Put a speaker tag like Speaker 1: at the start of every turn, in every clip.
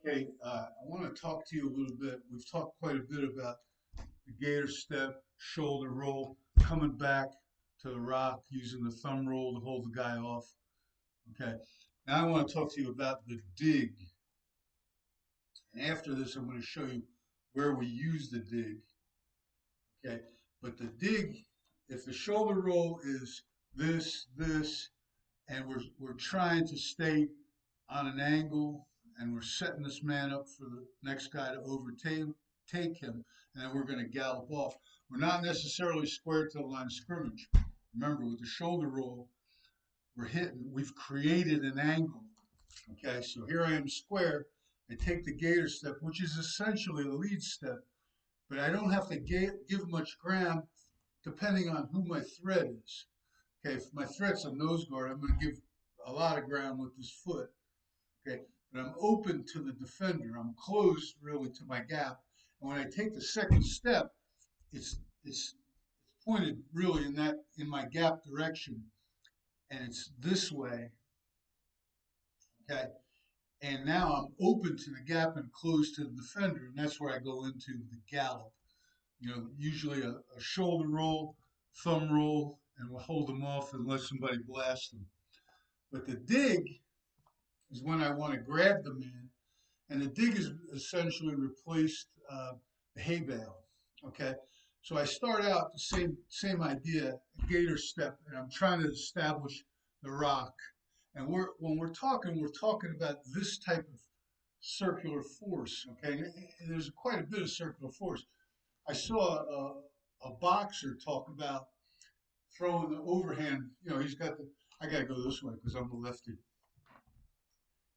Speaker 1: Okay, I want to talk to you a little bit. We've talked quite a bit about the gator step, shoulder roll, coming back to the rock, using the thumb roll to hold the guy off. Okay, now I want to talk to you about the dig. And after this, I'm going to show you where we use the dig. Okay, but the dig, if the shoulder roll is this, and we're trying to stay on an angle, and we're setting this man up for the next guy to overtake him, and then we're going to gallop off. We're not necessarily square to the line of scrimmage. Remember, with the shoulder roll, we've created an angle. Okay, so here I am square. I take the gator step, which is essentially a lead step, but I don't have to give much ground depending on who my threat is. Okay, if my threat's a nose guard, I'm going to give a lot of ground with this foot. Okay, but I'm open to the defender. I'm closed really to my gap. And when I take the second step, it's pointed really in my gap direction, and it's this way. Okay, and now I'm open to the gap and closed to the defender, and that's where I go into the gallop. Usually a shoulder roll, thumb roll, and we'll hold them off and let somebody blast them. But the dig is when I want to grab the man, and the dig is essentially replaced the hay bale. Okay, so I start out the same idea, a gator step, and I'm trying to establish the rock. And when we're talking about this type of circular force. Okay, and there's quite a bit of circular force. I saw a boxer talk about throwing the overhand. He's got the. I got to go this way because I'm a lefty.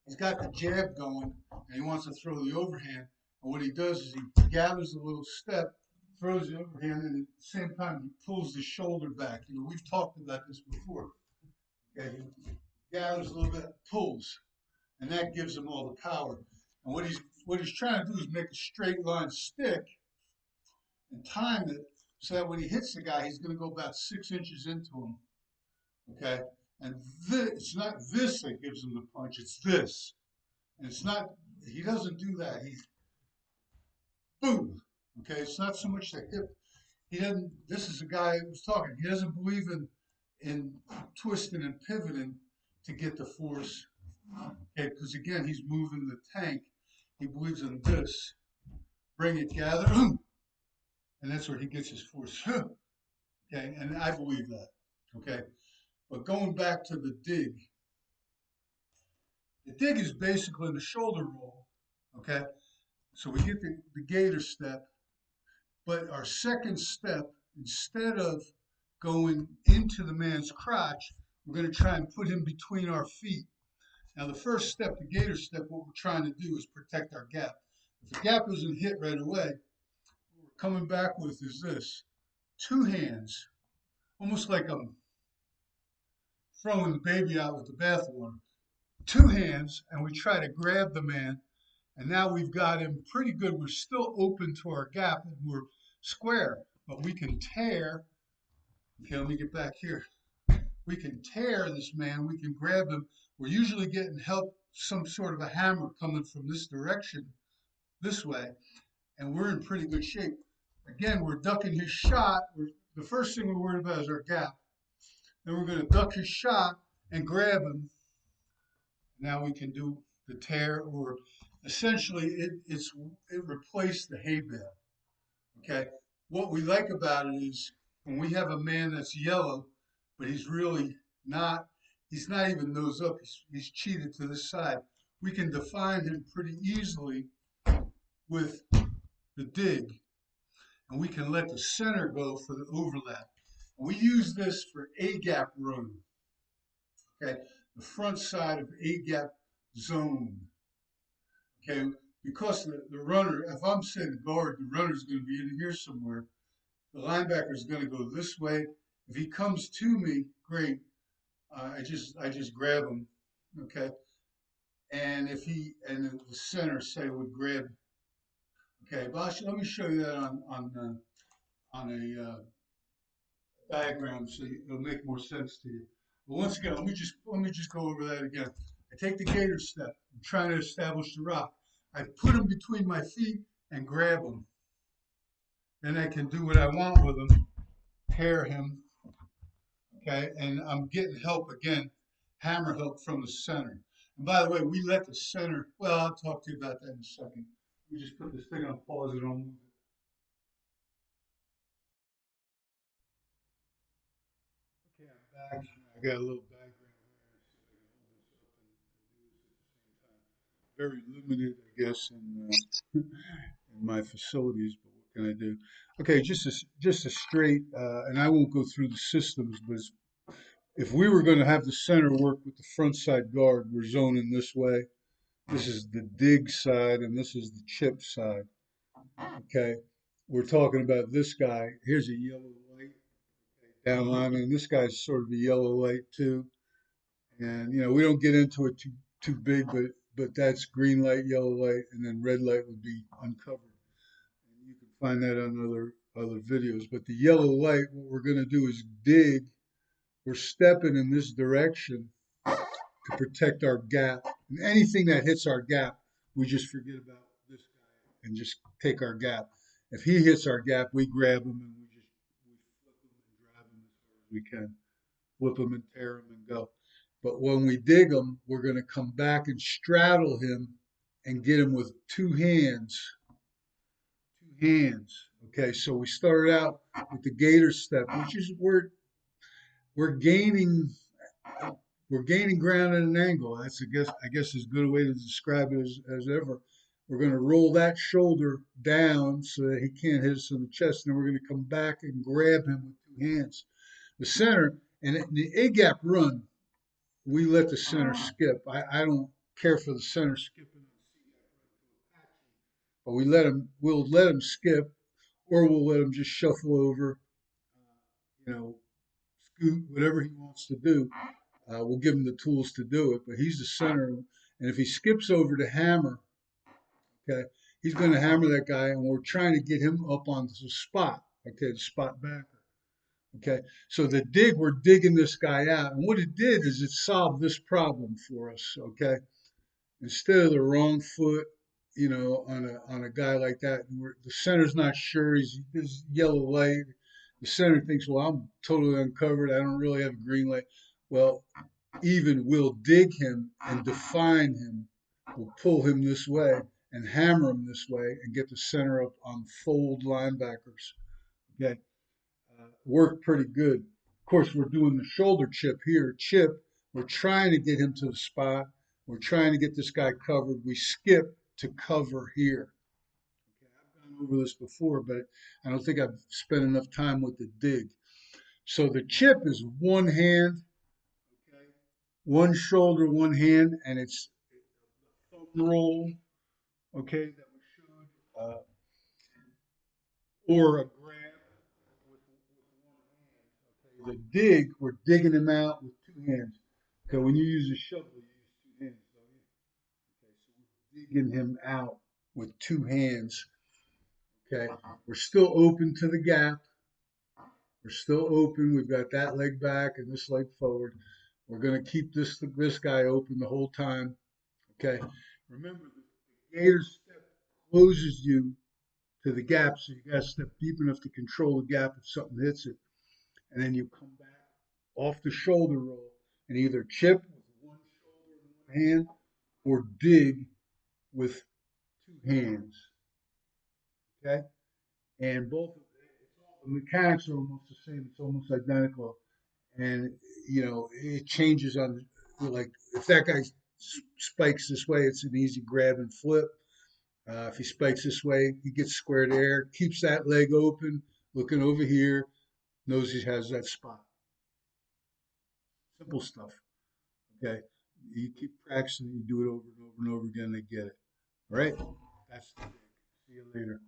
Speaker 1: He's got the jab going, and he wants to throw the overhand. And what he does is he gathers a little step, throws the overhand, and at the same time he pulls the shoulder back. We've talked about this before. Okay, he gathers a little bit, pulls, and that gives him all the power. And what he's trying to do is make a straight line stick and time it so that when he hits the guy, he's going to go about 6 inches into him. Okay, and it's not this that gives him the punch; it's this. And it's not, he doesn't do that. He's boom. Okay, it's not so much the hip. He doesn't, this is a guy who was talking. He doesn't believe in twisting and pivoting to get the force. Okay, because again, he's moving the tank. He believes in this. Bring it, gather, and that's where he gets his force. Okay, and I believe that. Okay, but going back to the dig is basically the shoulder roll. Okay, so we get the gator step, but our second step, instead of going into the man's crotch, we're going to try and put him between our feet. Now, the first step, the gator step, what we're trying to do is protect our gap. If the gap isn't hit right away, what we're coming back with is this. Two hands, almost like I'm throwing the baby out with the bathwater. Two hands, and we try to grab the man, and now we've got him pretty good. We're still open to our gap, and we're square, but we can tear. Okay, let me get back here. We can tear this man. We can grab him. We're usually getting help, some sort of a hammer coming from this direction, this way, and we're in pretty good shape. Again, we're ducking his shot. The first thing we're worried about is our gap. Then we're going to duck his shot and grab him. Now we can do the tear, or essentially it replaced the hay bale. Okay, what we like about it is when we have a man that's yellow, but he's really not. He's not even nose up. He's cheated to this side. We can define him pretty easily with the dig, and we can let the center go for the overlap. We use this for A-gap run. Okay, the front side of A-gap zone. Okay, because the runner, if I'm saying guard, the runner's going to be in here somewhere. The linebacker is going to go this way. If he comes to me, great. I just grab him. Okay, and if the center say would grab. Okay, Bosh, let me show you that on a diagram so it'll make more sense to you. But once again, let me just go over that again. I take the gator step. I'm trying to establish the rock. I put him between my feet and grab him. Then I can do what I want with him, pair him, okay? And I'm getting help again, hammer help from the center. And by the way, we let the center, well, I'll talk to you about that in a second. We just put this thing on pause and I'll move it. Okay, I'm back. I got a little background here. See if I can hold this up and do this at the same time. Very limited, I guess, in my facilities, but what can I do? Okay, just a straight, and I won't go through the systems, but if we were going to have the center work with the front side guard, we're zoning this way. This is the dig side, and this is the chip side. Okay, we're talking about this guy. Here's a yellow light down line, and this guy's sort of a yellow light too. And we don't get into it too big, but that's green light, yellow light, and then red light would be uncovered. And you can find that on other videos. But the yellow light, what we're going to do is dig. We're stepping in this direction to protect our gap. And anything that hits our gap, we just forget about this guy and just take our gap. If he hits our gap, we grab him and we flip him and drive him as hard as we can. Whip him and tear him and go. But when we dig him, we're going to come back and straddle him and get him with two hands. Two hands. Okay, so we started out with the gator step, which is we're gaining we're gaining ground at an angle. That's I guess as good a way to describe it as ever. We're going to roll that shoulder down so that he can't hit us in the chest, and then we're going to come back and grab him with two hands. The center and the A gap run, we let the center skip. I don't care for the center skipping on C gap run, but we'll let him skip, or we'll let him just shuffle over, you know, scoot, whatever he wants to do. We'll give him the tools to do it, but he's the center. And if he skips over to hammer, okay, he's going to hammer that guy, and we're trying to get him up on the spot, okay, the spot backer. Okay, so the dig, we're digging this guy out. And what it did is it solved this problem for us, okay? Instead of the wrong foot, on a guy like that, the center's not sure, he's yellow light. The center thinks, well, I'm totally uncovered. I don't really have a green light. Well, even we'll dig him and define him. We'll pull him this way and hammer him this way and get the center up on fold linebackers. Okay, worked pretty good. Of course, we're doing the shoulder chip here. Chip, we're trying to get him to the spot. We're trying to get this guy covered. We skip to cover here. Okay, I've gone over this before, but I don't think I've spent enough time with the dig. So the chip is one hand, okay, one shoulder, one hand, and it's a thumb roll, okay, that we showed, or a grab with one hand. Okay, the dig, we're digging him out with two hands. Okay, when you use a shovel, you use two hands, don't you? Okay, so we're digging him out with two hands. Okay, we're still open to the gap. We're still open. We've got that leg back and this leg forward. We're going to keep this guy open the whole time. Okay. Remember, the gator step closes you to the gap, so you got to step deep enough to control the gap if something hits it, and then you come back off the shoulder roll and either chip with one shoulder and one hand or dig with two hands. Okay. And the mechanics are almost the same. It's almost identical, and it changes on, like, if that guy spikes this way, it's an easy grab and flip. If he spikes this way, he gets squared air, keeps that leg open, looking over here, knows he has that spot. Simple stuff. Okay, you keep practicing, you do it over and over and over again, they get it. All right, that's the thing. See you later.